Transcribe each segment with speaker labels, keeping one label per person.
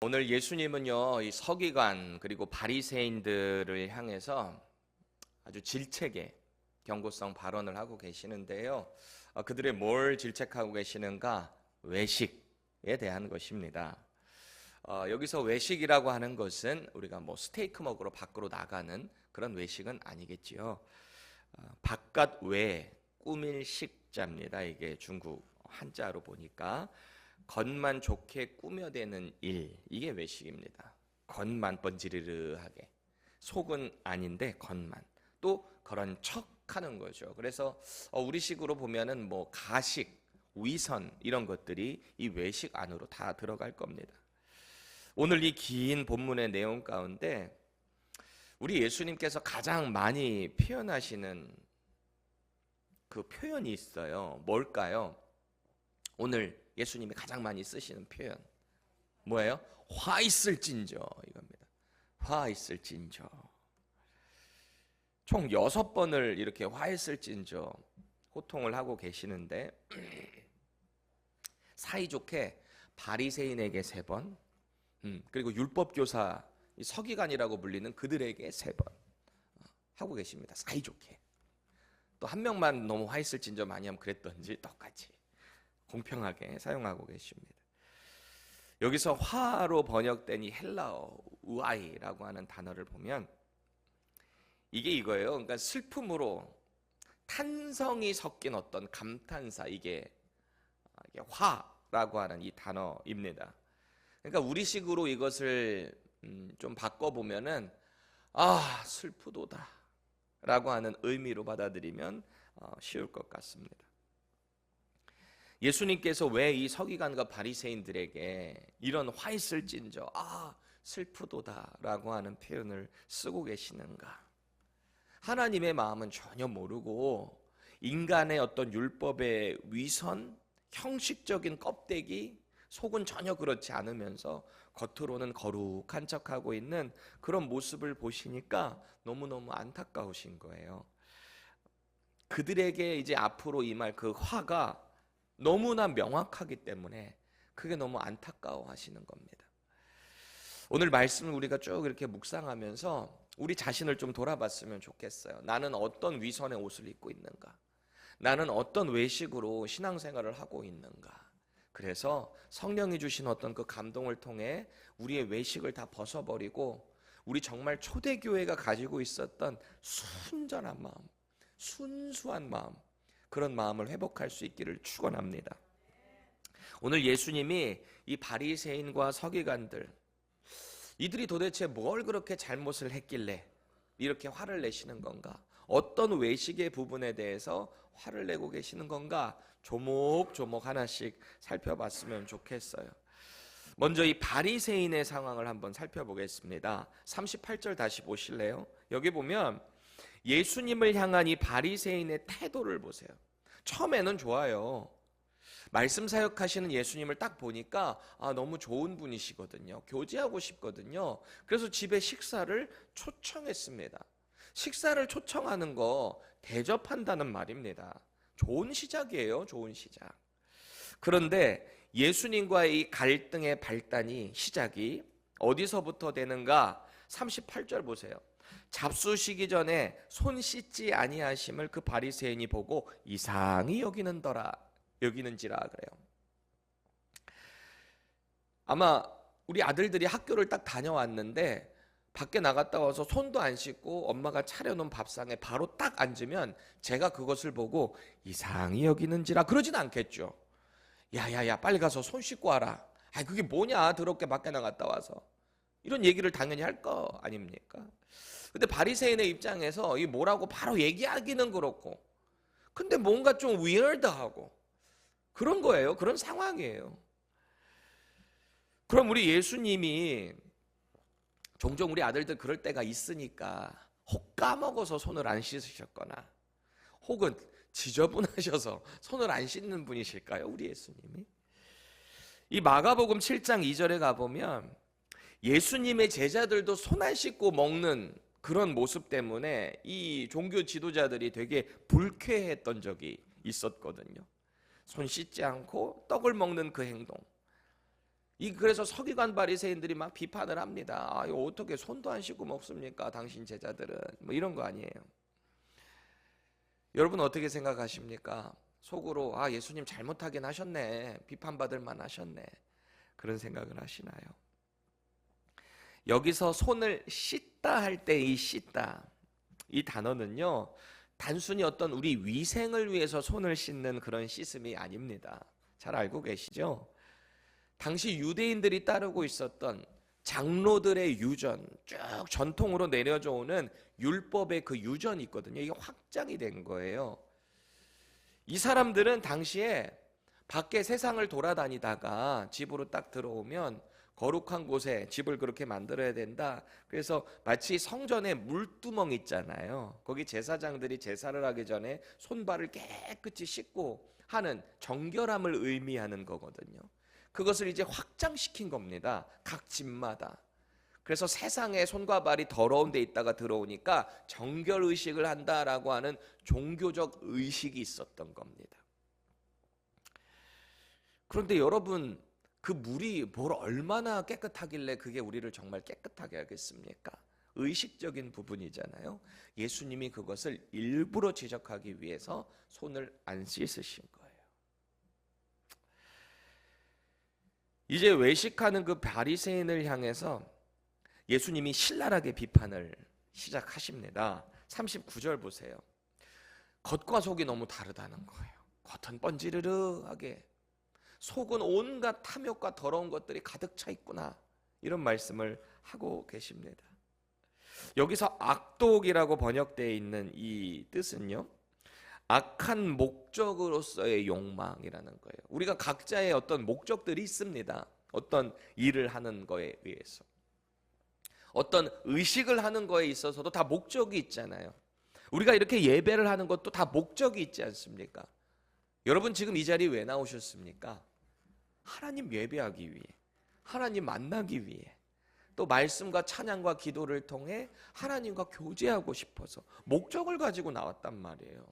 Speaker 1: 오늘 예수님은요, 이 서기관 그리고 바리새인들을 향해서 아주 질책의 경고성 발언을 하고 계시는데요. 그들이 뭘 질책하고 계시는가? 외식에 대한 것입니다. 여기서 외식이라고 하는 것은 우리가 뭐 스테이크 먹으러 밖으로 나가는 그런 외식은 아니겠지요. 바깥 외 꾸밀 식자입니다. 이게 중국 한자로 보니까 겉만 좋게 꾸며대는 일, 이게 외식입니다. 겉만 번지르르하게, 속은 아닌데 겉만, 또 그런 척하는 거죠. 그래서 우리식으로 보면은 뭐 가식, 위선 이런 것들이 이 외식 안으로 다 들어갈 겁니다. 오늘 이 긴 본문의 내용 가운데 우리 예수님께서 가장 많이 표현하시는 그 표현이 있어요. 뭘까요? 오늘 예수님이 가장 많이 쓰시는 표현 뭐예요? 화 있을진저, 이겁니다. 화 있을진저. 총 6번을 이렇게 화 있을진저 호통을 하고 계시는데 사이좋게 바리새인에게 3번, 그리고 율법교사 서기관이라고 불리는 그들에게 3번 하고 계십니다. 사이좋게. 또 한 명만 너무 화 있을진저 많이 하면 그랬던지 똑같이 공평하게 사용하고 계십니다. 여기서 화로 번역된 이 헬라어 우아이라고 하는 단어를 보면 이게 이거예요. 그러니까 슬픔으로 탄성이 섞인 어떤 감탄사, 이게 화라고 하는 이 단어입니다. 그러니까 우리식으로 이것을 좀 바꿔보면은 슬프도다 라고 하는 의미로 받아들이면 쉬울 것 같습니다. 예수님께서 왜 이 서기관과 바리새인들에게 이런 화 있을진저 슬프도다 라고 하는 표현을 쓰고 계시는가? 하나님의 마음은 전혀 모르고 인간의 어떤 율법의 위선, 형식적인 껍데기, 속은 전혀 그렇지 않으면서 겉으로는 거룩한 척하고 있는 그런 모습을 보시니까 너무너무 안타까우신 거예요. 그들에게 이제 앞으로 임할 그 화가 너무나 명확하기 때문에 그게 너무 안타까워 하시는 겁니다. 오늘 말씀을 우리가 쭉 이렇게 묵상하면서 우리 자신을 좀 돌아봤으면 좋겠어요. 나는 어떤 위선의 옷을 입고 있는가? 나는 어떤 외식으로 신앙생활을 하고 있는가? 그래서 성령이 주신 어떤 그 감동을 통해 우리의 외식을 다 벗어버리고 우리 정말 초대교회가 가지고 있었던 순전한 마음, 순수한 마음, 그런 마음을 회복할 수 있기를 축원합니다. 오늘 예수님이 이 바리새인과 서기관들, 이들이 도대체 뭘 그렇게 잘못을 했길래 이렇게 화를 내시는 건가? 어떤 외식의 부분에 대해서 화를 내고 계시는 건가? 조목조목 하나씩 살펴봤으면 좋겠어요. 먼저 이 바리새인의 상황을 한번 살펴보겠습니다. 38절 다시 보실래요? 여기 보면 예수님을 향한 이 바리새인의 태도를 보세요. 처음에는 좋아요. 말씀 사역하시는 예수님을 딱 보니까 너무 좋은 분이시거든요. 교제하고 싶거든요. 그래서 집에 식사를 초청했습니다. 식사를 초청하는 거 대접한다는 말입니다. 좋은 시작이에요. 좋은 시작. 그런데 예수님과의 이 갈등의 발단이 시작이 어디서부터 되는가? 38절 보세요. 잡수시기 전에 손 씻지 아니하심을 그 바리새인이 보고 이상히 여기는지라 그래요. 아마 우리 아들들이 학교를 딱 다녀왔는데 밖에 나갔다 와서 손도 안 씻고 엄마가 차려놓은 밥상에 바로 딱 앉으면 제가 그것을 보고 이상히 여기는지라 그러진 않겠죠. 야야야 빨리 가서 손 씻고 와라. 그게 뭐냐 더럽게 밖에 나갔다 와서. 이런 얘기를 당연히 할 거 아닙니까? 근데 바리새인의 입장에서 이 뭐라고 바로 얘기하기는 그렇고 근데 뭔가 좀 위얼드하고 그런 거예요. 그런 상황이에요. 그럼 우리 예수님이 종종 우리 아들들 그럴 때가 있으니까 혹 까먹어서 손을 안 씻으셨거나 혹은 지저분하셔서 손을 안 씻는 분이실까요? 우리 예수님이? 이 마가복음 7장 2절에 가보면 예수님의 제자들도 손 안 씻고 먹는 그런 모습 때문에 이 종교 지도자들이 되게 불쾌했던 적이 있었거든요. 손 씻지 않고 떡을 먹는 그 행동. 그래서 서기관 바리새인들이 막 비판을 합니다. 아, 이거 어떻게 손도 안 씻고 먹습니까? 당신 제자들은. 뭐 이런 거 아니에요. 여러분 어떻게 생각하십니까? 속으로 예수님 잘못하긴 하셨네. 비판받을 만 하셨네. 그런 생각을 하시나요? 여기서 손을 씻다 할 때 이 씻다, 이 단어는요, 단순히 어떤 우리 위생을 위해서 손을 씻는 그런 씻음이 아닙니다. 잘 알고 계시죠? 당시 유대인들이 따르고 있었던 장로들의 유전, 쭉 전통으로 내려져 오는 율법의 그 유전이 있거든요. 이게 확장이 된 거예요. 이 사람들은 당시에 밖에 세상을 돌아다니다가 집으로 딱 들어오면 거룩한 곳에 집을 그렇게 만들어야 된다. 그래서 마치 성전에 물두멍 있잖아요. 거기 제사장들이 제사를 하기 전에 손발을 깨끗이 씻고 하는 정결함을 의미하는 거거든요. 그것을 이제 확장시킨 겁니다. 각 집마다. 그래서 세상에 손과 발이 더러운 데 있다가 들어오니까 정결의식을 한다라고 하는 종교적 의식이 있었던 겁니다. 그런데 여러분, 그 물이 뭘 얼마나 깨끗하길래 그게 우리를 정말 깨끗하게 하겠습니까? 의식적인 부분이잖아요. 예수님이 그것을 일부러 지적하기 위해서 손을 안 씻으신 거예요. 이제 외식하는 그 바리새인을 향해서 예수님이 신랄하게 비판을 시작하십니다. 39절 보세요. 겉과 속이 너무 다르다는 거예요. 겉은 번지르르하게, 속은 온갖 탐욕과 더러운 것들이 가득 차 있구나, 이런 말씀을 하고 계십니다. 여기서 악독이라고 번역되어 있는 이 뜻은요, 악한 목적으로서의 욕망이라는 거예요. 우리가 각자의 어떤 목적들이 있습니다. 어떤 일을 하는 거에 의해서, 어떤 의식을 하는 거에 있어서도 다 목적이 있잖아요. 우리가 이렇게 예배를 하는 것도 다 목적이 있지 않습니까? 여러분 지금 이 자리에 왜 나오셨습니까? 하나님 예배하기 위해, 하나님 만나기 위해, 또 말씀과 찬양과 기도를 통해 하나님과 교제하고 싶어서 목적을 가지고 나왔단 말이에요.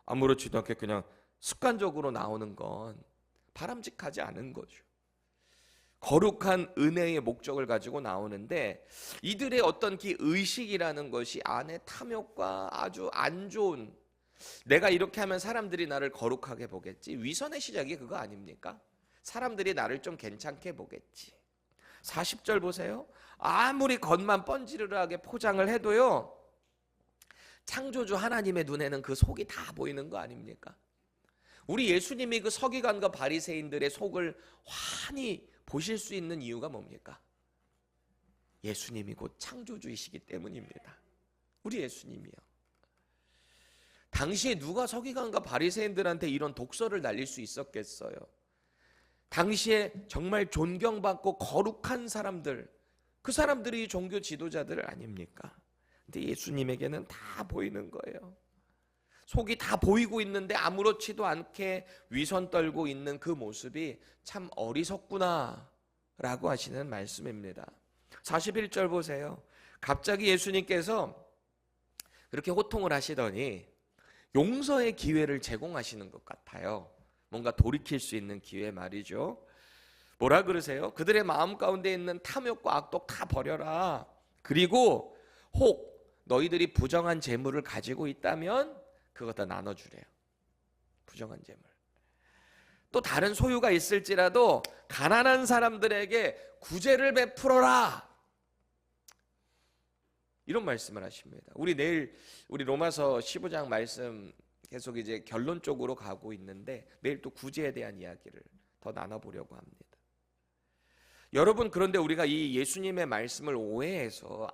Speaker 1: 아무렇지도 않게 그냥 습관적으로 나오는 건 바람직하지 않은 거죠. 거룩한 은혜의 목적을 가지고 나오는데, 이들의 어떤 그 의식이라는 것이 안에 탐욕과 아주 안 좋은, 내가 이렇게 하면 사람들이 나를 거룩하게 보겠지, 위선의 시작이 그거 아닙니까? 사람들이 나를 좀 괜찮게 보겠지. 40절 보세요. 아무리 겉만 번지르르하게 포장을 해도요, 창조주 하나님의 눈에는 그 속이 다 보이는 거 아닙니까? 우리 예수님이 그 서기관과 바리새인들의 속을 환히 보실 수 있는 이유가 뭡니까? 예수님이 곧 창조주이시기 때문입니다. 우리 예수님이요. 당시에 누가 서기관과 바리새인들한테 이런 독설을 날릴 수 있었겠어요? 당시에 정말 존경받고 거룩한 사람들, 그 사람들이 종교 지도자들 아닙니까? 근데 예수님에게는 다 보이는 거예요. 속이 다 보이고 있는데 아무렇지도 않게 위선 떨고 있는 그 모습이 참 어리석구나 라고 하시는 말씀입니다. 41절 보세요. 갑자기 예수님께서 그렇게 호통을 하시더니 용서의 기회를 제공하시는 것 같아요. 뭔가 돌이킬 수 있는 기회 말이죠. 뭐라 그러세요? 그들의 마음 가운데 있는 탐욕과 악독 다 버려라. 그리고 혹 너희들이 부정한 재물을 가지고 있다면 그거 다 나눠주래요. 부정한 재물. 또 다른 소유가 있을지라도 가난한 사람들에게 구제를 베풀어라. 이런 말씀을 하십니다. 내일 우리 로마서 15장 말씀 계속 이제 결론 쪽으로 가고 있는데, 내일 또 구제에 대한 이야기를 더 나눠보려고 합니다. 여러분, 그런데 우리가 이 예수님의 말씀을 오해해서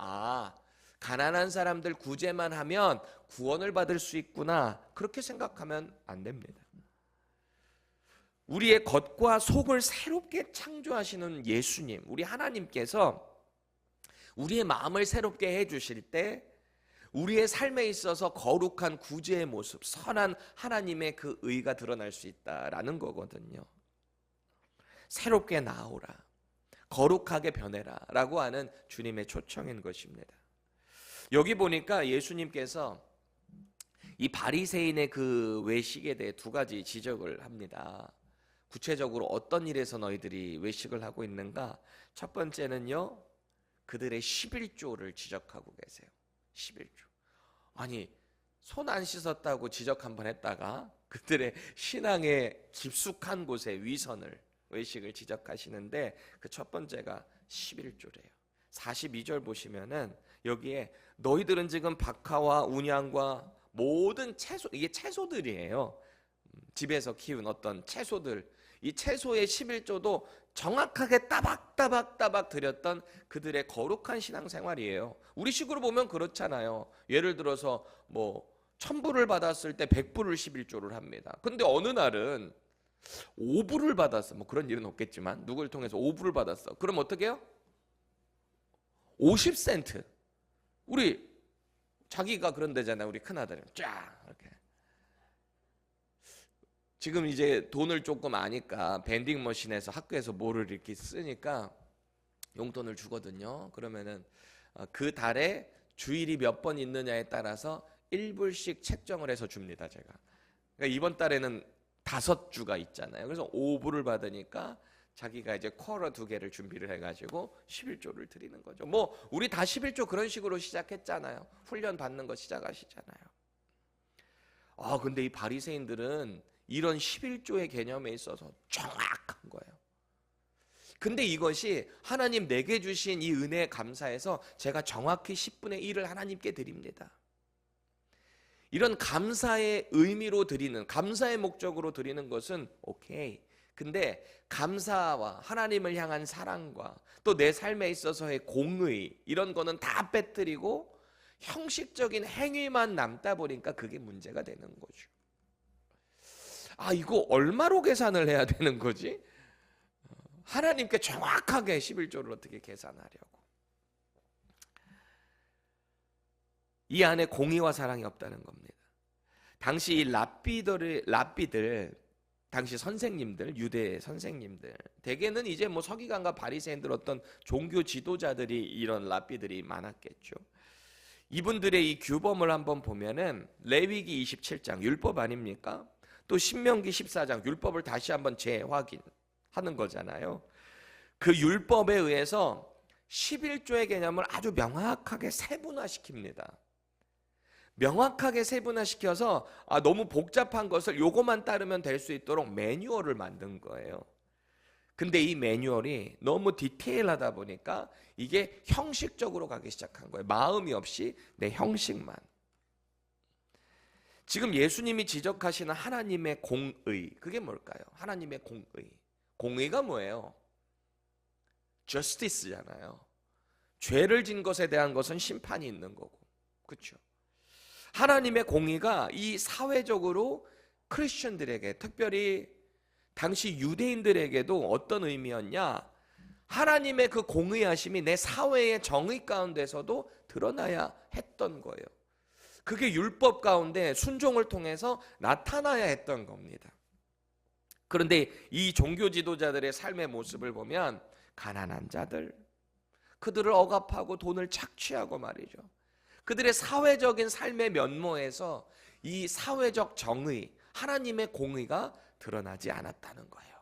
Speaker 1: 가난한 사람들 구제만 하면 구원을 받을 수 있구나, 그렇게 생각하면 안 됩니다. 우리의 겉과 속을 새롭게 창조하시는 예수님, 우리 하나님께서 우리의 마음을 새롭게 해주실 때 우리의 삶에 있어서 거룩한 구제의 모습, 선한 하나님의 그 의가 드러날 수 있다라는 거거든요. 새롭게 나오라, 거룩하게 변해라 라고 하는 주님의 초청인 것입니다. 여기 보니까 예수님께서 이 바리새인의 그 외식에 대해 두 가지 지적을 합니다. 구체적으로 어떤 일에서 너희들이 외식을 하고 있는가? 첫 번째는요, 그들의 11조를 지적하고 계세요. 11조. 아니, 손 안 씻었다고 지적 한번 했다가 그들의 신앙의 깊숙한 곳에 위선을, 외식을 지적하시는데, 그 첫 번째가 11조래요. 42절 보시면은 여기에 너희들은 지금 박하와 운양과 모든 채소, 이게 채소들이에요. 집에서 키운 어떤 채소들, 이 채소의 11조도 정확하게 따박따박 드렸던 그들의 거룩한 신앙생활이에요. 우리식으로 보면 그렇잖아요. 예를 들어서 뭐 1000불을 받았을 때 100불을 11조를 합니다. 근데 어느 날은 5불을 받았어. 뭐 그런 일은 없겠지만 누굴 통해서 5불을 받았어. 그럼 어떻게 해요? 50센트. 우리 자기가 그런 데잖아요. 우리 큰아들은 쫙 이렇게. 지금 이제 돈을 조금 아니까 밴딩 머신에서 학교에서 뭐를 이렇게 쓰니까 용돈을 주거든요. 그러면은 그 달에 주일이 몇 번 있느냐에 따라서 1불씩 책정을 해서 줍니다, 제가. 그러니까 이번 달에는 5주가 있잖아요. 그래서 5불을 받으니까 자기가 이제 쿼러 2개를 준비를 해가지고 11조를 드리는 거죠. 뭐 우리 다 11조 그런 식으로 시작했잖아요. 훈련 받는 거 시작하시잖아요. 근데 이 바리새인들은 이런 11조의 개념에 있어서 정확한 거예요. 근데 이것이 하나님 내게 주신 이 은혜에 감사해서 제가 정확히 10분의 1을 하나님께 드립니다. 이런 감사의 의미로 드리는, 감사의 목적으로 드리는 것은 오케이. 근데 감사와 하나님을 향한 사랑과 또 내 삶에 있어서의 공의, 이런 거는 다 빼뜨리고 형식적인 행위만 남다 보니까 그게 문제가 되는 거죠. 이거 얼마로 계산을 해야 되는 거지? 하나님께 정확하게 11조를 어떻게 계산하려고. 이 안에 공의와 사랑이 없다는 겁니다. 당시 이 랍비들, 당시 선생님들, 유대 선생님들, 대개는 이제 뭐 서기관과 바리새인들, 어떤 종교 지도자들이, 이런 랍비들이 많았겠죠. 이분들의 이 규범을 한번 보면은 레위기 27장 율법 아닙니까? 또 신명기 14장 율법을 다시 한번 재확인하는 거잖아요. 그 율법에 의해서 11조의 개념을 아주 명확하게 세분화시킵니다. 명확하게 세분화시켜서 너무 복잡한 것을 요거만 따르면 될 수 있도록 매뉴얼을 만든 거예요. 근데 이 매뉴얼이 너무 디테일하다 보니까 이게 형식적으로 가기 시작한 거예요. 마음이 없이 내 형식만. 지금 예수님이 지적하시는 하나님의 공의, 그게 뭘까요? 하나님의 공의. 공의가 뭐예요? justice잖아요. 죄를 진 것에 대한 것은 심판이 있는 거고, 그렇죠? 하나님의 공의가 이 사회적으로 크리스천들에게, 특별히 당시 유대인들에게도 어떤 의미였냐? 하나님의 그 공의하심이 내 사회의 정의 가운데서도 드러나야 했던 거예요. 그게 율법 가운데 순종을 통해서 나타나야 했던 겁니다. 그런데 이 종교 지도자들의 삶의 모습을 보면 가난한 자들, 그들을 억압하고 돈을 착취하고 말이죠. 그들의 사회적인 삶의 면모에서 이 사회적 정의, 하나님의 공의가 드러나지 않았다는 거예요.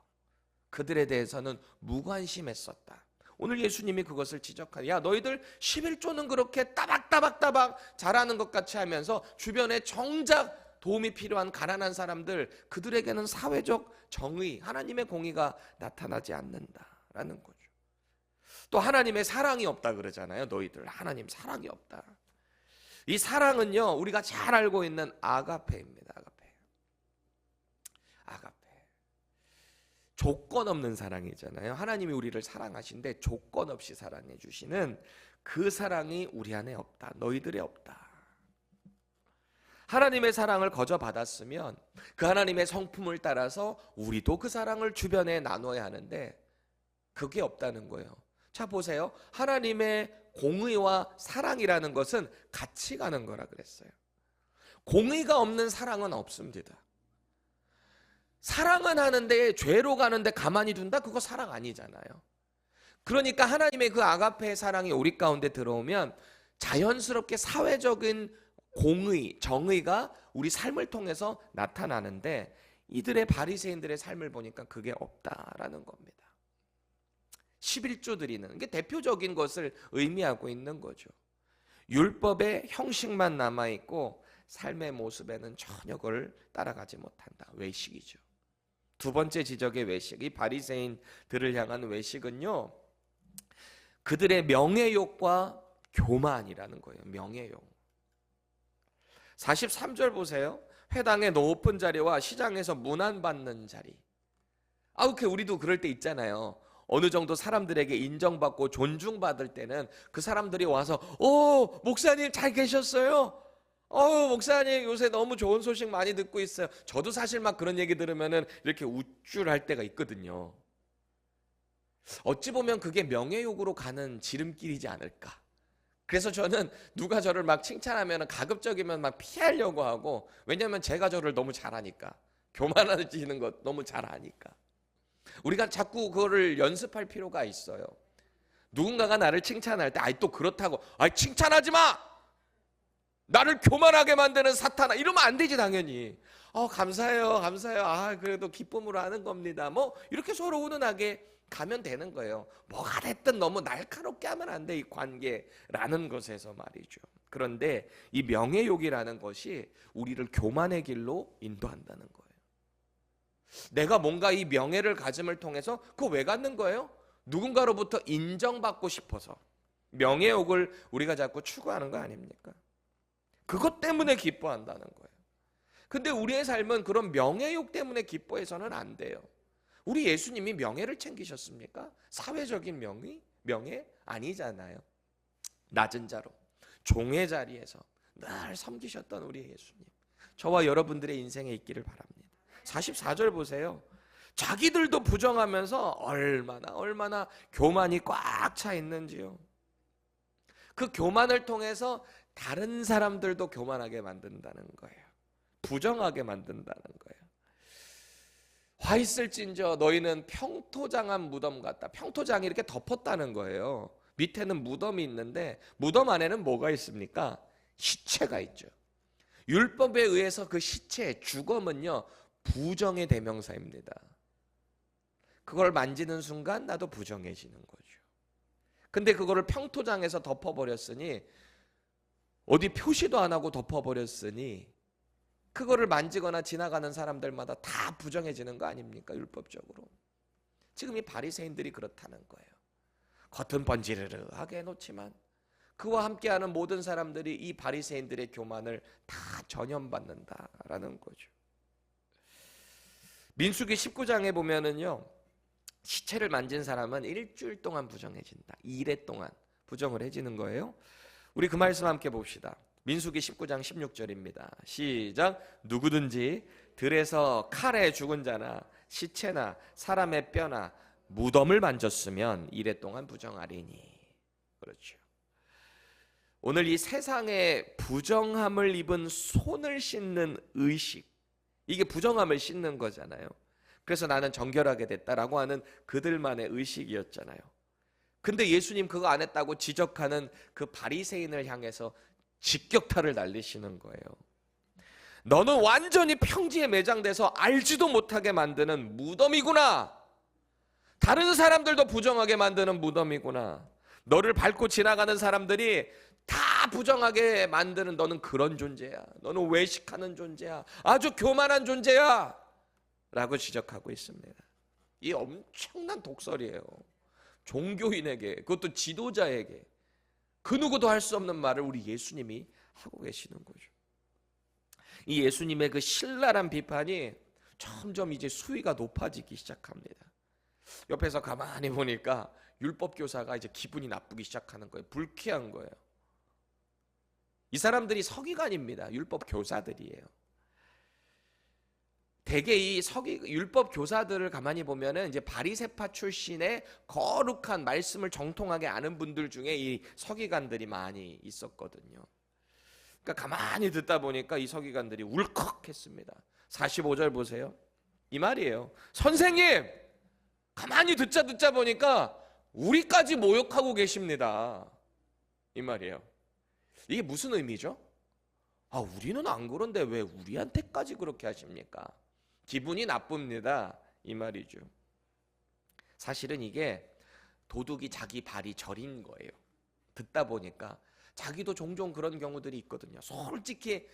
Speaker 1: 그들에 대해서는 무관심했었다. 오늘 예수님이 그것을 지적하니, 야, 너희들 11조는 그렇게 따박따박 잘하는 것 같이 하면서 주변에 정작 도움이 필요한 가난한 사람들, 그들에게는 사회적 정의, 하나님의 공의가 나타나지 않는다라는 거죠. 또 하나님의 사랑이 없다 그러잖아요. 너희들 하나님 사랑이 없다. 이 사랑은요, 우리가 잘 알고 있는 아가페입니다. 아가페. 조건 없는 사랑이잖아요. 하나님이 우리를 사랑하신데 조건 없이 사랑해 주시는 그 사랑이 우리 안에 없다. 너희들에 없다. 하나님의 사랑을 거저 받았으면 그 하나님의 성품을 따라서 우리도 그 사랑을 주변에 나눠야 하는데 그게 없다는 거예요. 자, 보세요. 하나님의 공의와 사랑이라는 것은 같이 가는 거라 그랬어요. 공의가 없는 사랑은 없습니다. 사랑은 하는데 죄로 가는데 가만히 둔다? 그거 사랑 아니잖아요. 그러니까 하나님의 그 아가페의 사랑이 우리 가운데 들어오면 자연스럽게 사회적인 공의, 정의가 우리 삶을 통해서 나타나는데, 이들의 바리새인들의 삶을 보니까 그게 없다라는 겁니다. 11조 드리는 게 대표적인 것을 의미하고 있는 거죠. 율법의 형식만 남아있고 삶의 모습에는 전혀 그걸 따라가지 못한다. 외식이죠. 두 번째 지적의 외식, 이 바리새인들을 향한 외식은요, 그들의 명예욕과 교만이라는 거예요. 명예욕. 43절 보세요. 회당의 높은 자리와 시장에서 문안받는 자리. 이렇게 우리도 그럴 때 있잖아요. 어느 정도 사람들에게 인정받고 존중받을 때는 그 사람들이 와서 목사님 잘 계셨어요? 목사님 요새 너무 좋은 소식 많이 듣고 있어요. 저도 사실 막 그런 얘기 들으면은 이렇게 우쭐할 때가 있거든요. 어찌 보면 그게 명예욕으로 가는 지름길이지 않을까. 그래서 저는 누가 저를 막 칭찬하면 가급적이면 막 피하려고 하고, 왜냐하면 제가 저를 너무 잘하니까, 교만해지는 것 너무 잘 아니까. 우리가 자꾸 그거를 연습할 필요가 있어요. 누군가가 나를 칭찬할 때 또 그렇다고 칭찬하지 마! 나를 교만하게 만드는 사탄아! 이러면 안 되지 당연히. 감사해요. 그래도 기쁨으로 하는 겁니다. 이렇게 서로 훈훈하게 가면 되는 거예요. 뭐가 됐든 너무 날카롭게 하면 안 돼, 이 관계라는 것에서 말이죠. 그런데 이 명예욕이라는 것이 우리를 교만의 길로 인도한다는 거예요. 내가 뭔가 이 명예를 가짐을 통해서 그거 왜 갖는 거예요? 누군가로부터 인정받고 싶어서. 명예욕을 우리가 자꾸 추구하는 거 아닙니까? 그것 때문에 기뻐한다는 거예요. 근데 우리의 삶은 그런 명예욕 때문에 기뻐해서는 안 돼요. 우리 예수님이 명예를 챙기셨습니까? 사회적인 명예? 아니잖아요. 낮은 자로, 종의 자리에서 늘 섬기셨던 우리 예수님, 저와 여러분들의 인생에 있기를 바랍니다. 44절 보세요. 자기들도 부정하면서 얼마나 교만이 꽉 차 있는지요. 그 교만을 통해서 다른 사람들도 교만하게 만든다는 거예요. 부정하게 만든다는 거예요. 화 있을진저 너희는 평토장한 무덤 같다. 평토장이 이렇게 덮었다는 거예요. 밑에는 무덤이 있는데 무덤 안에는 뭐가 있습니까? 시체가 있죠. 율법에 의해서 그 시체, 죽음은요, 부정의 대명사입니다. 그걸 만지는 순간 나도 부정해지는 거죠. 근데 그거를 평토장에서 덮어버렸으니, 어디 표시도 안 하고 덮어버렸으니 그거를 만지거나 지나가는 사람들마다 다 부정해지는 거 아닙니까? 율법적으로. 지금 이 바리새인들이 그렇다는 거예요. 겉은 번지르르하게 해놓지만 그와 함께하는 모든 사람들이 이 바리새인들의 교만을 다 전염받는다라는 거죠. 민수기 19장에 보면은요, 시체를 만진 사람은 일주일 동안 부정해진다. 2일 동안 부정을 해지는 거예요. 우리 그 말씀 함께 봅시다. 민수기 19장 16절입니다. 시작. 누구든지 들에서 칼에 죽은 자나 시체나 사람의 뼈나 무덤을 만졌으면 2일 동안 부정하리니. 그렇죠. 오늘 이 세상에 부정함을 입은 손을 씻는 의식, 이게 부정함을 씻는 거잖아요. 그래서 나는 정결하게 됐다라고 하는 그들만의 의식이었잖아요. 근데 예수님 그거 안 했다고 지적하는 그 바리새인을 향해서 직격탄을 날리시는 거예요. 너는 완전히 평지에 매장돼서 알지도 못하게 만드는 무덤이구나. 다른 사람들도 부정하게 만드는 무덤이구나. 너를 밟고 지나가는 사람들이 다 부정하게 만드는 너는 그런 존재야. 너는 외식하는 존재야. 아주 교만한 존재야. 라고 지적하고 있습니다. 이 엄청난 독설이에요. 종교인에게, 그것도 지도자에게 그 누구도 할 수 없는 말을 우리 예수님이 하고 계시는 거죠. 이 예수님의 그 신랄한 비판이 점점 이제 수위가 높아지기 시작합니다. 옆에서 가만히 보니까 율법 교사가 이제 기분이 나쁘기 시작하는 거예요. 불쾌한 거예요. 이 사람들이 서기관입니다. 율법 교사들이에요. 대개 이 율법 교사들을 가만히 보면은 이제 바리새파 출신의 거룩한 말씀을 정통하게 아는 분들 중에 이 서기관들이 많이 있었거든요. 그러니까 가만히 듣다 보니까 이 서기관들이 울컥했습니다. 45절 보세요. 이 말이에요. 선생님, 가만히 듣자 보니까 우리까지 모욕하고 계십니다. 이 말이에요. 이게 무슨 의미죠? 우리는 안 그런데 왜 우리한테까지 그렇게 하십니까? 기분이 나쁩니다. 이 말이죠. 사실은 이게 도둑이 자기 발이 저린 거예요. 듣다 보니까 자기도 종종 그런 경우들이 있거든요. 솔직히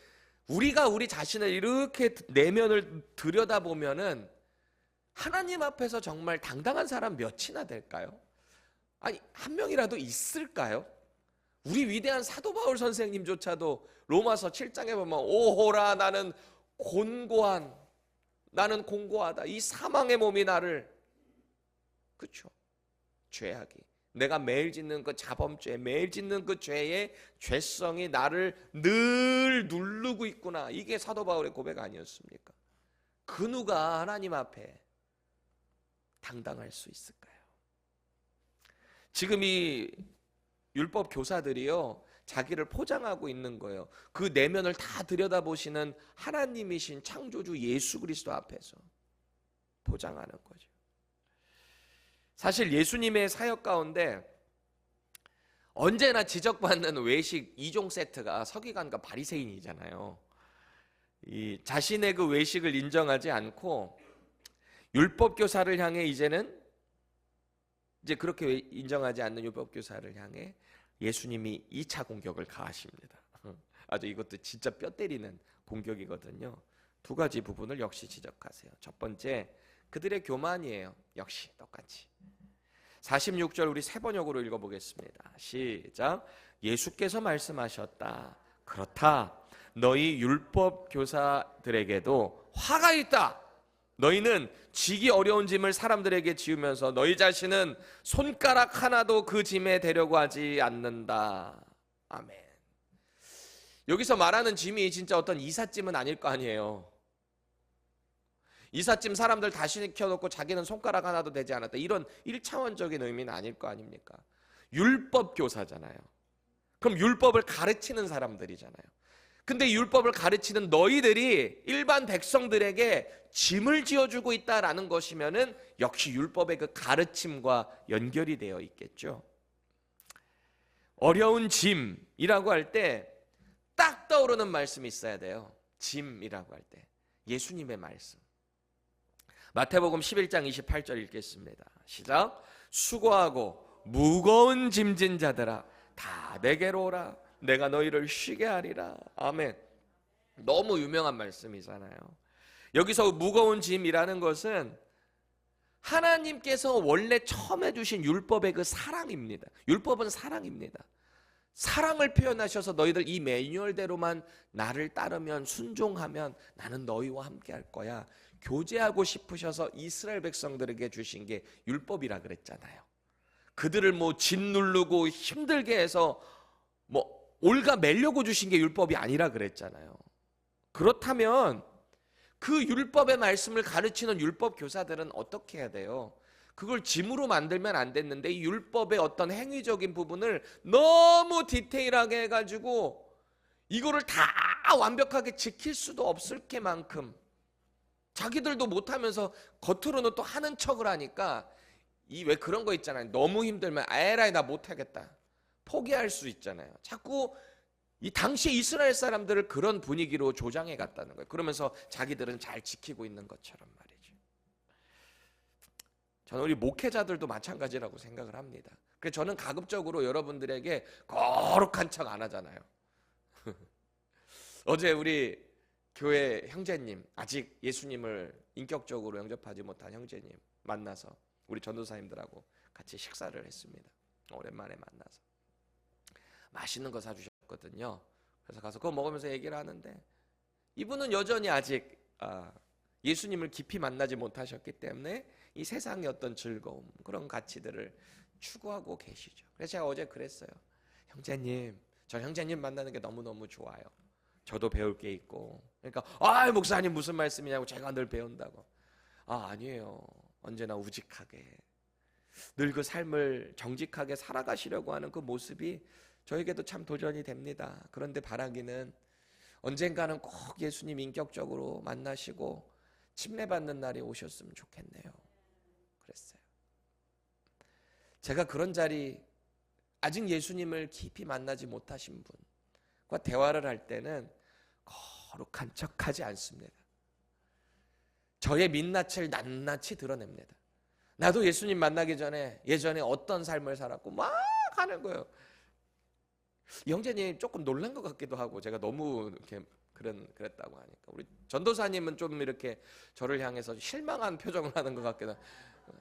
Speaker 1: 우리가 우리 자신을 이렇게 내면을 들여다보면은 하나님 앞에서 정말 당당한 사람 몇이나 될까요? 아니, 한 명이라도 있을까요? 우리 위대한 사도 바울 선생님조차도 로마서 7장에 보면 오호라 나는 공고하다. 이 사망의 몸이 나를, 그렇죠? 죄악이, 내가 매일 짓는 그 자범죄, 매일 짓는 그 죄의 죄성이 나를 늘 누르고 있구나. 이게 사도 바울의 고백 아니었습니까? 그 누가 하나님 앞에 당당할 수 있을까요? 지금 이 율법 교사들이요, 자기를 포장하고 있는 거예요. 그 내면을 다 들여다보시는 하나님이신 창조주 예수 그리스도 앞에서 포장하는 거죠. 사실 예수님의 사역 가운데 언제나 지적받는 외식 2종 세트가 서기관과 바리새인이잖아요. 이 자신의 그 외식을 인정하지 않고 율법 교사를 향해 이제 그렇게 인정하지 않는 율법 교사를 향해 예수님이 2차 공격을 가하십니다. 아주 이것도 진짜 뼈 때리는 공격이거든요. 두 가지 부분을 역시 지적하세요. 첫 번째, 그들의 교만이에요. 역시 똑같이. 46절 우리 세 번역으로 읽어보겠습니다. 시작. 예수께서 말씀하셨다. 그렇다. 너희 율법 교사들에게도 화가 있다. 너희는 지기 어려운 짐을 사람들에게 지우면서 너희 자신은 손가락 하나도 그 짐에 대려고 하지 않는다. 아멘. 여기서 말하는 짐이 진짜 어떤 이삿짐은 아닐 거 아니에요. 이삿짐 사람들 다 시켜놓고 자기는 손가락 하나도 되지 않았다. 이런 1차원적인 의미는 아닐 거 아닙니까? 율법 교사잖아요. 그럼 율법을 가르치는 사람들이잖아요. 근데 율법을 가르치는 너희들이 일반 백성들에게 짐을 지어주고 있다라는 것이면은 역시 율법의 그 가르침과 연결이 되어 있겠죠. 어려운 짐이라고 할 때 딱 떠오르는 말씀이 있어야 돼요. 짐이라고 할 때 예수님의 말씀. 마태복음 11장 28절 읽겠습니다. 시작. 수고하고 무거운 짐진 자들아 다 내게로 오라. 내가 너희를 쉬게 하리라. 아멘. 너무 유명한 말씀이잖아요. 여기서 무거운 짐이라는 것은 하나님께서 원래 처음 해주신 율법의 그 사랑입니다. 율법은 사랑입니다. 사랑을 표현하셔서 너희들 이 매뉴얼대로만 나를 따르면 순종하면 나는 너희와 함께 할 거야. 교제하고 싶으셔서 이스라엘 백성들에게 주신 게 율법이라 그랬잖아요. 그들을 짐 누르고 힘들게 해서 올가 매려고 주신 게 율법이 아니라 그랬잖아요. 그렇다면 그 율법의 말씀을 가르치는 율법 교사들은 어떻게 해야 돼요? 그걸 짐으로 만들면 안 됐는데 이 율법의 어떤 행위적인 부분을 너무 디테일하게 해가지고 이거를 다 완벽하게 지킬 수도 없을 게만큼 자기들도 못하면서 겉으로는 또 하는 척을 하니까 이 왜 그런 거 있잖아요. 너무 힘들면 에라이 나 못하겠다. 포기할 수 있잖아요. 자꾸 이 당시 이스라엘 사람들을 그런 분위기로 조장해 갔다는 거예요. 그러면서 자기들은 잘 지키고 있는 것처럼 말이죠. 저는 우리 목회자들도 마찬가지라고 생각을 합니다. 그래서 저는 가급적으로 여러분들에게 거룩한 척 안 하잖아요. 어제 우리 교회 형제님, 아직 예수님을 인격적으로 영접하지 못한 형제님 만나서 우리 전도사님들하고 같이 식사를 했습니다. 오랜만에 만나서 맛있는 거 사주셨거든요. 그래서 가서 그거 먹으면서 얘기를 하는데 이분은 여전히 아직 예수님을 깊이 만나지 못하셨기 때문에 이 세상의 어떤 즐거움, 그런 가치들을 추구하고 계시죠. 그래서 제가 어제 그랬어요. 형제님, 저 형제님 만나는 게 너무너무 좋아요. 저도 배울 게 있고. 그러니까 목사님 무슨 말씀이냐고. 제가 늘 배운다고. 아니에요. 언제나 우직하게 늘 그 삶을 정직하게 살아가시려고 하는 그 모습이 저에게도 참 도전이 됩니다. 그런데 바라기는 언젠가는 꼭 예수님 인격적으로 만나시고 침례받는 날이 오셨으면 좋겠네요. 그랬어요. 제가 그런 자리, 아직 예수님을 깊이 만나지 못하신 분과 대화를 할 때는 거룩한 척하지 않습니다. 저의 민낯을 낱낱이 드러냅니다. 나도 예수님 만나기 전에 예전에 어떤 삶을 살았고 막 하는 거예요. 형제님 조금 놀란 것 같기도 하고, 제가 너무 이렇게 그랬다고 하니까 우리 전도사님은 좀 이렇게 저를 향해서 실망한 표정을 하는 것 같기도 하고,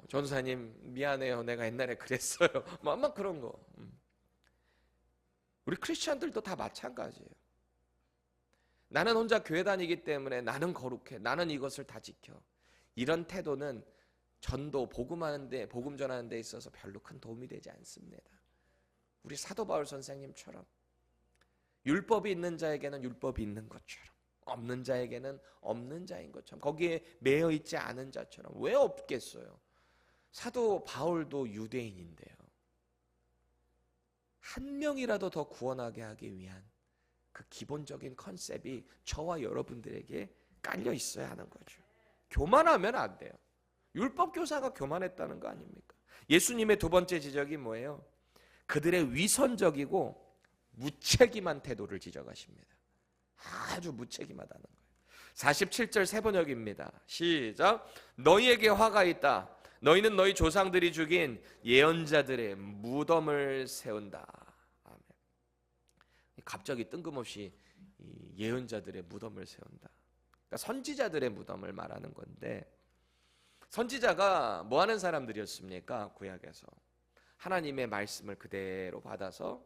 Speaker 1: 전도사님 미안해요, 내가 옛날에 그랬어요. 막 그런 거. 우리 크리스천들도 다 마찬가지예요. 나는 혼자 교회 다니기 때문에 나는 거룩해, 나는 이것을 다 지켜, 이런 태도는 전도, 복음하는데, 복음 전하는 데 있어서 별로 큰 도움이 되지 않습니다. 우리 사도 바울 선생님처럼 율법이 있는 자에게는 율법이 있는 것처럼, 없는 자에게는 없는 자인 것처럼, 거기에 매여 있지 않은 자처럼. 왜 없겠어요? 사도 바울도 유대인인데요. 한 명이라도 더 구원하게 하기 위한 그 기본적인 컨셉이 저와 여러분들에게 깔려 있어야 하는 거죠. 교만하면 안 돼요. 율법 교사가 교만했다는 거 아닙니까? 예수님의 두 번째 지적이 뭐예요? 그들의 위선적이고 무책임한 태도를 지적하십니다. 아주 무책임하다는 거예요. 47절 세 번역입니다. 시작. 너희에게 화가 있다. 너희는 너희 조상들이 죽인 예언자들의 무덤을 세운다. 아멘. 갑자기 뜬금없이 예언자들의 무덤을 세운다. 그러니까 선지자들의 무덤을 말하는 건데, 선지자가 뭐 하는 사람들이었습니까? 구약에서 하나님의 말씀을 그대로 받아서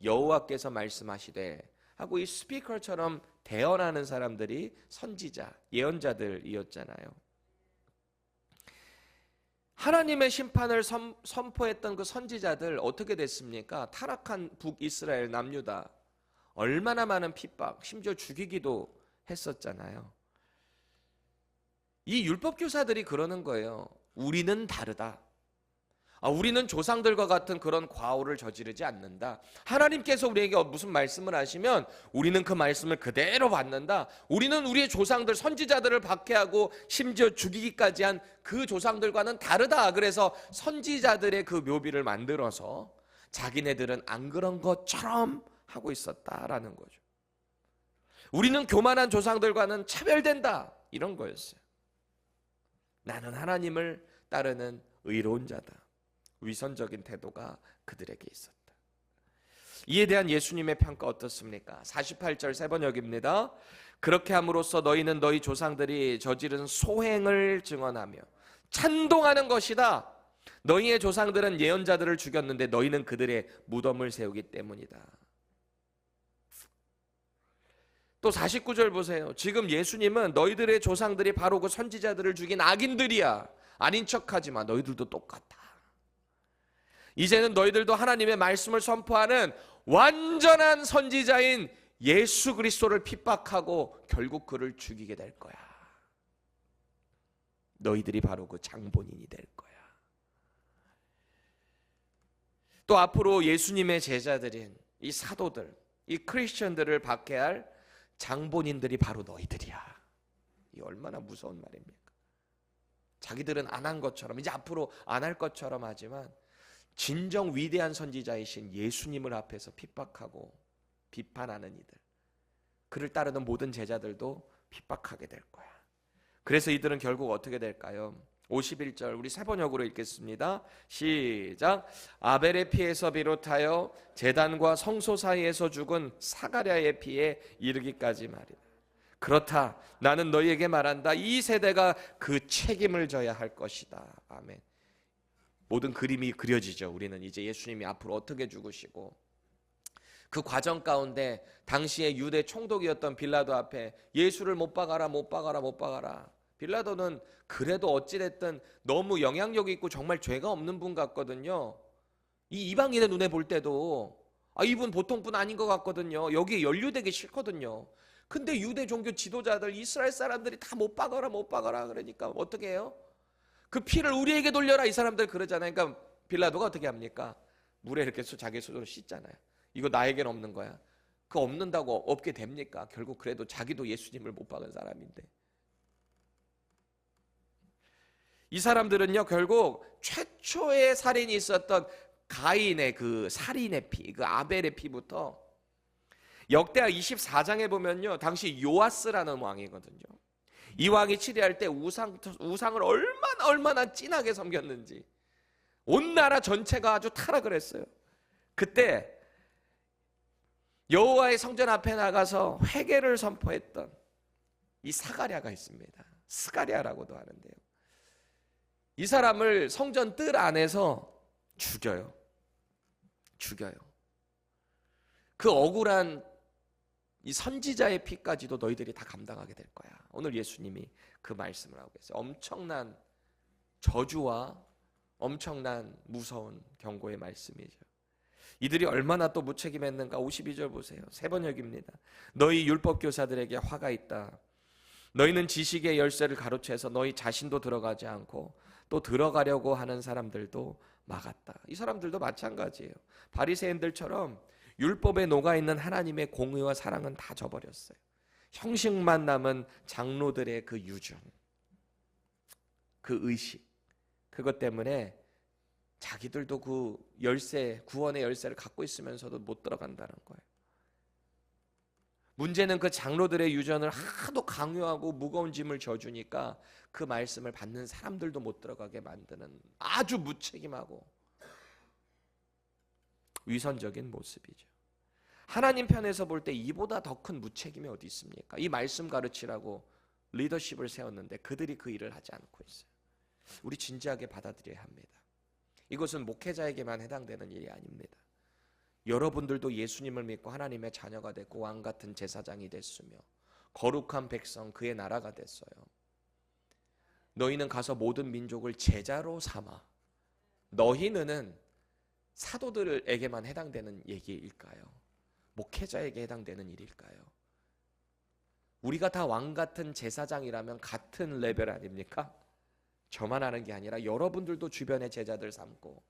Speaker 1: 여호와께서 말씀하시되 하고 이 스피커처럼 대언하는 사람들이 선지자, 예언자들이었잖아요. 하나님의 심판을 선포했던 그 선지자들 어떻게 됐습니까? 타락한 북이스라엘 남유다, 얼마나 많은 핍박, 심지어 죽이기도 했었잖아요. 이 율법교사들이 그러는 거예요. 우리는 다르다. 우리는 조상들과 같은 그런 과오를 저지르지 않는다. 하나님께서 우리에게 무슨 말씀을 하시면 우리는 그 말씀을 그대로 받는다. 우리는 우리의 조상들, 선지자들을 박해하고 심지어 죽이기까지 한 그 조상들과는 다르다. 그래서 선지자들의 그 묘비를 만들어서 자기네들은 안 그런 것처럼 하고 있었다라는 거죠. 우리는 교만한 조상들과는 차별된다, 이런 거였어요. 나는 하나님을 따르는 의로운 자다. 위선적인 태도가 그들에게 있었다. 이에 대한 예수님의 평가 어떻습니까? 48절 세 번역입니다. 그렇게 함으로써 너희는 너희 조상들이 저지른 소행을 증언하며 찬동하는 것이다. 너희의 조상들은 예언자들을 죽였는데 너희는 그들의 무덤을 세우기 때문이다. 또 49절 보세요. 지금 예수님은 너희들의 조상들이 바로 그 선지자들을 죽인 악인들이야. 아닌 척하지 마. 너희들도 똑같아. 이제는 너희들도 하나님의 말씀을 선포하는 완전한 선지자인 예수 그리스도를 핍박하고 결국 그를 죽이게 될 거야. 너희들이 바로 그 장본인이 될 거야. 또 앞으로 예수님의 제자들인 이 사도들, 이 크리스천들을 박해할 장본인들이 바로 너희들이야. 이 얼마나 무서운 말입니까? 자기들은 안 한 것처럼, 이제 앞으로 안 할 것처럼 하지만 진정 위대한 선지자이신 예수님을 앞에서 핍박하고 비판하는 이들, 그를 따르는 모든 제자들도 핍박하게 될 거야. 그래서 이들은 결국 어떻게 될까요? 51절 우리 세 번역으로 읽겠습니다. 시작. 아벨의 피에서 비롯하여 제단과 성소 사이에서 죽은 사가랴의 피에 이르기까지 말이다. 그렇다. 나는 너희에게 말한다. 이 세대가 그 책임을 져야 할 것이다. 아멘. 모든 그림이 그려지죠. 우리는 이제 예수님이 앞으로 어떻게 죽으시고, 그 과정 가운데 당시에 유대 총독이었던 빌라도 앞에 예수를 못 박아라, 못 박아라, 못 박아라. 빌라도는 그래도 어찌됐든 너무 영향력 있고 정말 죄가 없는 분 같거든요. 이 이방인의 눈에 볼 때도 이분 보통 분 아닌 것 같거든요. 여기에 연루되기 싫거든요. 근데 유대 종교 지도자들, 이스라엘 사람들이 다 못 박아라, 못 박아라 그러니까 어떻게 해요? 그 피를 우리에게 돌려라, 이 사람들 그러잖아요. 그러니까 빌라도가 어떻게 합니까? 물에 이렇게 자기 손으로 씻잖아요. 이거 나에게는 없는 거야. 그거 없는다고 없게 됩니까? 결국 그래도 자기도 예수님을 못 박은 사람인데. 이 사람들은요, 결국 최초의 살인이 있었던 가인의 그 살인의 피, 그 아벨의 피부터 역대하 24장에 보면요, 당시 요아스라는 왕이거든요. 이 왕이 치리할 때 우상을 얼마나 진하게 섬겼는지 온 나라 전체가 아주 타락을 했어요. 그때 여호와의 성전 앞에 나가서 회개를 선포했던 이 스가랴가 있습니다. 스가랴라고도 하는데요. 이 사람을 성전 뜰 안에서 죽여요. 그 억울한 이 선지자의 피까지도 너희들이 다 감당하게 될 거야. 오늘 예수님이 그 말씀을 하고 계세요. 엄청난 저주와 엄청난 무서운 경고의 말씀이죠. 이들이 얼마나 또 무책임했는가. 52절 보세요. 세 번역입니다. 너희 율법교사들에게 화가 있다. 너희는 지식의 열쇠를 가로채서 너희 자신도 들어가지 않고 또 들어가려고 하는 사람들도 막았다. 이 사람들도 마찬가지예요. 바리새인들처럼 율법에 녹아있는 하나님의 공의와 사랑은 다 저버렸어요. 형식만 남은 장로들의 그 유전, 그 의식, 그것 때문에 자기들도 그 열쇠, 구원의 열쇠를 갖고 있으면서도 못 들어간다는 거예요. 문제는 그 장로들의 유전을 하도 강요하고 무거운 짐을 져주니까 그 말씀을 받는 사람들도 못 들어가게 만드는 아주 무책임하고 위선적인 모습이죠. 하나님 편에서 볼 때 이보다 더 큰 무책임이 어디 있습니까? 이 말씀 가르치라고 리더십을 세웠는데 그들이 그 일을 하지 않고 있어요. 우리 진지하게 받아들여야 합니다. 이것은 목회자에게만 해당되는 일이 아닙니다. 여러분들도 예수님을 믿고 하나님의 자녀가 됐고 왕같은 제사장이 됐으며 거룩한 백성 그의 나라가 됐어요. 너희는 가서 모든 민족을 제자로 삼아. 너희는 사도들에게만 해당되는 얘기일까요? 목회자에게 해당되는 일일까요? 우리가 다 왕같은 제사장이라면 같은 레벨 아닙니까? 저만 하는 게 아니라 여러분들도 주변의 제자들 삼고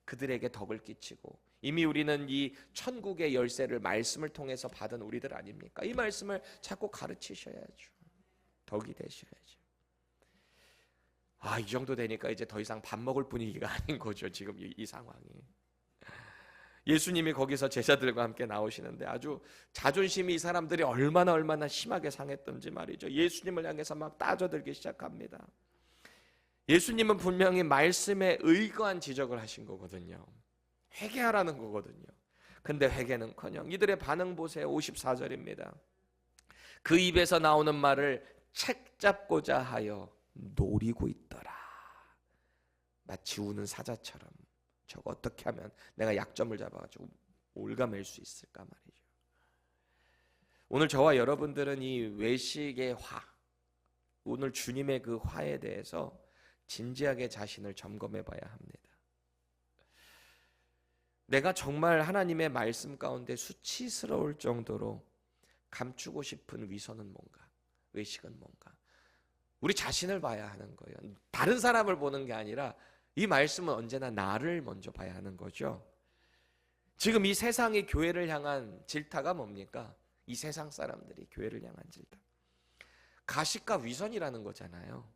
Speaker 1: 그들에게 덕을 끼치고 이미 우리는 이 천국의 열쇠를 말씀을 통해서 받은 우리들 아닙니까? 이 말씀을 자꾸 가르치셔야죠. 덕이 되셔야죠. 이 정도 되니까 이제 더 이상 밥 먹을 분위기가 아닌 거죠. 지금 이 상황이. 예수님이 거기서 제자들과 함께 나오시는데 아주 자존심이 이 사람들이 얼마나 심하게 상했던지 말이죠. 예수님을 향해서 막 따져들기 시작합니다. 예수님은 분명히 말씀에 의거한 지적을 하신 거거든요. 회개하라는 거거든요. 근데 회개는커녕 이들의 반응 보세요. 54절입니다. 그 입에서 나오는 말을 책잡고자 하여 노리고 있더라. 마치 우는 사자처럼 저거 어떻게 하면 내가 약점을 잡아가지고 올가맬 수 있을까 말이죠. 오늘 저와 여러분들은 이 외식의 화, 오늘 주님의 그 화에 대해서 진지하게 자신을 점검해 봐야 합니다. 내가 정말 하나님의 말씀 가운데 수치스러울 정도로 감추고 싶은 위선은 뭔가, 외식은 뭔가, 우리 자신을 봐야 하는 거예요. 다른 사람을 보는 게 아니라 이 말씀은 언제나 나를 먼저 봐야 하는 거죠. 지금 이 세상이 교회를 향한 질타가 뭡니까? 이 세상 사람들이 교회를 향한 질타, 가식과 위선이라는 거잖아요.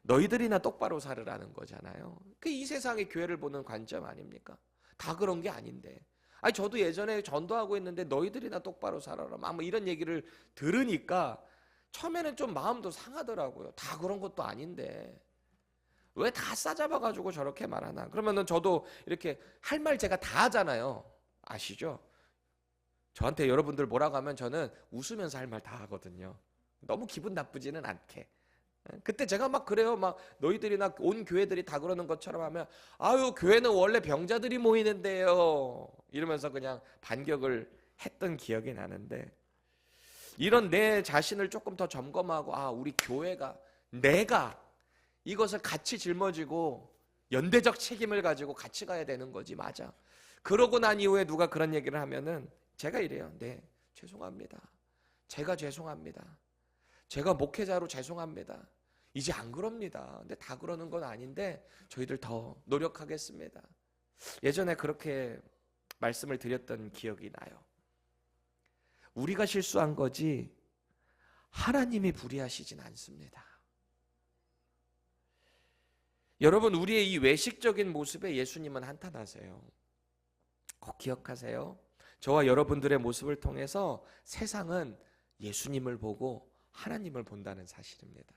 Speaker 1: 너희들이나 똑바로 살으라는 거잖아요. 그 이 세상의 교회를 보는 관점 아닙니까? 다 그런 게 아닌데. 저도 예전에 전도하고 있는데 너희들이나 똑바로 살아라, 뭐 이런 얘기를 들으니까 처음에는 좀 마음도 상하더라고요. 다 그런 것도 아닌데 왜 다 싸잡아가지고 저렇게 말하나. 그러면은 저도 이렇게 할 말 제가 다 하잖아요. 아시죠? 저한테 여러분들 뭐라고 하면 저는 웃으면서 할 말 다 하거든요. 너무 기분 나쁘지는 않게. 그때 제가 막 그래요. 막 너희들이나 온 교회들이 다 그러는 것처럼 하면 아유 교회는 원래 병자들이 모이는데요 이러면서 그냥 반격을 했던 기억이 나는데, 이런 내 자신을 조금 더 점검하고 우리 교회가, 내가 이것을 같이 짊어지고 연대적 책임을 가지고 같이 가야 되는 거지. 맞아. 그러고 난 이후에 누가 그런 얘기를 하면은 제가 이래요. 네, 죄송합니다. 제가 죄송합니다. 제가 목회자로 죄송합니다. 이제 안 그럽니다. 근데 다 그러는 건 아닌데 저희들 더 노력하겠습니다. 예전에 그렇게 말씀을 드렸던 기억이 나요. 우리가 실수한 거지 하나님이 불의하시진 않습니다. 여러분, 우리의 이 외식적인 모습에 예수님은 한탄하세요. 꼭 기억하세요. 저와 여러분들의 모습을 통해서 세상은 예수님을 보고 하나님을 본다는 사실입니다.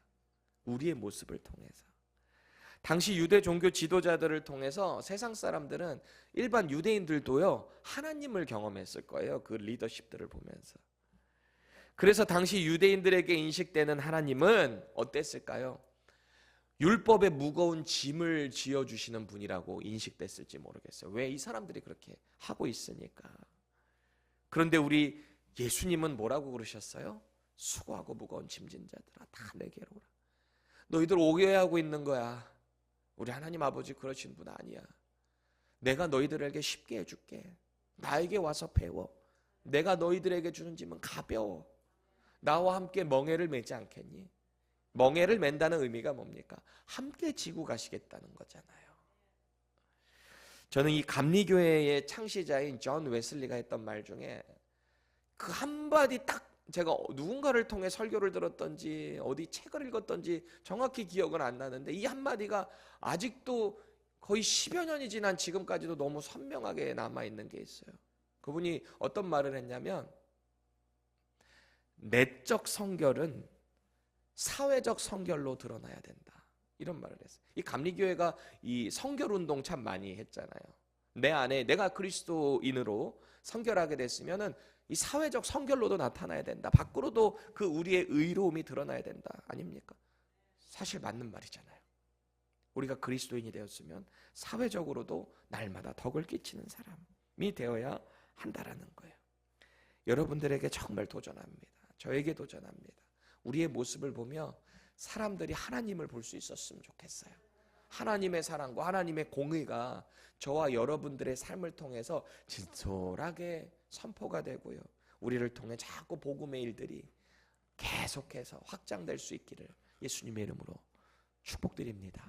Speaker 1: 우리의 모습을 통해서. 당시 유대 종교 지도자들을 통해서 세상 사람들은, 일반 유대인들도요, 하나님을 경험했을 거예요. 그 리더십들을 보면서. 그래서 당시 유대인들에게 인식되는 하나님은 어땠을까요? 율법의 무거운 짐을 지어주시는 분이라고 인식됐을지 모르겠어요. 왜? 이 사람들이 그렇게 하고 있으니까. 그런데 우리 예수님은 뭐라고 그러셨어요? 수고하고 무거운 짐진 자들아, 다 내게로 오라. 너희들 오해하고 있는 거야. 우리 하나님 아버지 그러신 분 아니야. 내가 너희들에게 쉽게 해줄게. 나에게 와서 배워. 내가 너희들에게 주는 짐은 가벼워. 나와 함께 멍에를 매지 않겠니? 멍에를 맨다는 의미가 뭡니까? 함께 지고 가시겠다는 거잖아요. 저는 이 감리교회의 창시자인 존 웨슬리가 했던 말 중에 그 한마디 딱, 제가 누군가를 통해 설교를 들었던지 어디 책을 읽었던지 정확히 기억은 안 나는데, 이 한마디가 아직도 거의 10여 년이 지난 지금까지도 너무 선명하게 남아있는 게 있어요. 그분이 어떤 말을 했냐면, 내적 성결은 사회적 성결로 드러나야 된다, 이런 말을 했어요. 이 감리교회가 이 성결 운동 참 많이 했잖아요. 내 안에 내가 그리스도인으로 성결하게 됐으면은 이 사회적 성결로도 나타나야 된다. 밖으로도 그 우리의 의로움이 드러나야 된다. 아닙니까? 사실 맞는 말이잖아요. 우리가 그리스도인이 되었으면 사회적으로도 날마다 덕을 끼치는 사람이 되어야 한다라는 거예요. 여러분들에게 정말 도전합니다. 저에게 도전합니다. 우리의 모습을 보며 사람들이 하나님을 볼 수 있었으면 좋겠어요. 하나님의 사랑과 하나님의 공의가 저와 여러분들의 삶을 통해서 진솔하게 선포가 되고요, 우리를 통해 자꾸 복음의 일들이 계속해서 확장될 수 있기를 예수님의 이름으로 축복드립니다.